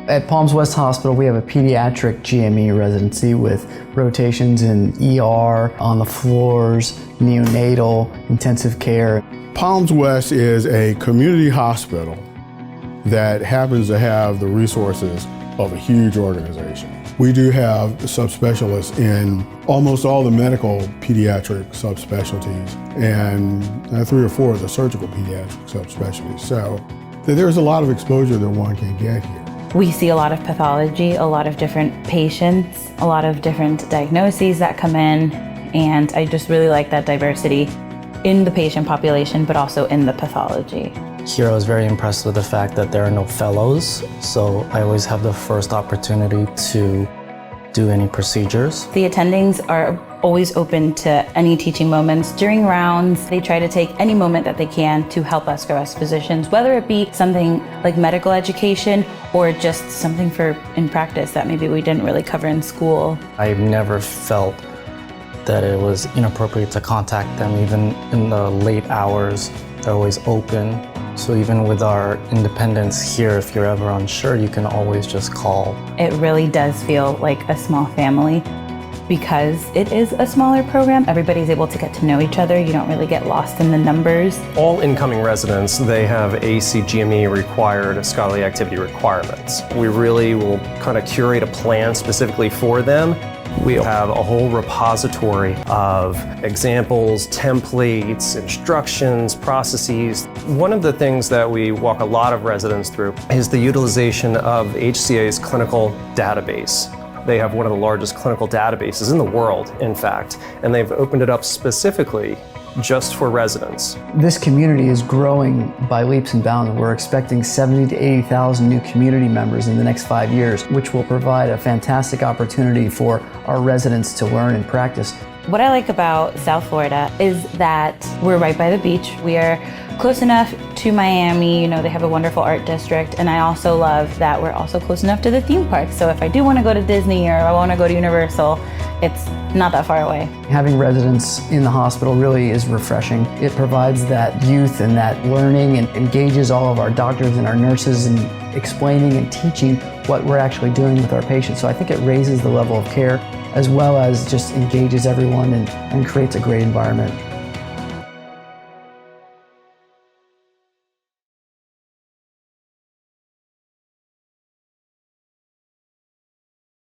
At Palms West Hospital, we have a pediatric GME residency with rotations in ER, on the floors, neonatal, intensive care. Palms West is a community hospital that happens to have the resources of a huge organization. We do have subspecialists in almost all the medical pediatric subspecialties and 3 or 4 of the surgical pediatric subspecialties. So there's a lot of exposure that one can get here. We see a lot of pathology, a lot of different patients, a lot of different diagnoses that come in, and I just really like that diversity in the patient population, but also in the pathology. Here I was very impressed with the fact that there are no fellows, so I always have the first opportunity to do any procedures. The attendings are always open to any teaching moments. During rounds, they try to take any moment that they can to help us grow as physicians, whether it be something like medical education or just something in practice that maybe we didn't really cover in school. I've never felt that it was inappropriate to contact them. Even in the late hours, they're always open. So even with our independence here, if you're ever unsure, you can always just call. It really does feel like a small family because it is a smaller program. Everybody's able to get to know each other. You don't really get lost in the numbers. All incoming residents, they have ACGME required scholarly activity requirements. We really will kind of curate a plan specifically for them. We have a whole repository of examples, templates, instructions, processes. One of the things that we walk a lot of residents through is the utilization of HCA's clinical database. They have one of the largest clinical databases in the world, in fact, and they've opened it up specifically just for residents. This community is growing by leaps and bounds. We're expecting 70,000 to 80,000 new community members in the next 5 years, which will provide a fantastic opportunity for our residents to learn and practice. What I like about South Florida is that we're right by the beach. We are close enough to Miami. You know, they have a wonderful art district, and I also love that we're also close enough to the theme parks. So if I do want to go to Disney or I want to go to Universal, it's not that far away. Having residents in the hospital really is refreshing. It provides that youth and that learning and engages all of our doctors and our nurses in explaining and teaching what we're actually doing with our patients. So I think it raises the level of care as well as just engages everyone and creates a great environment.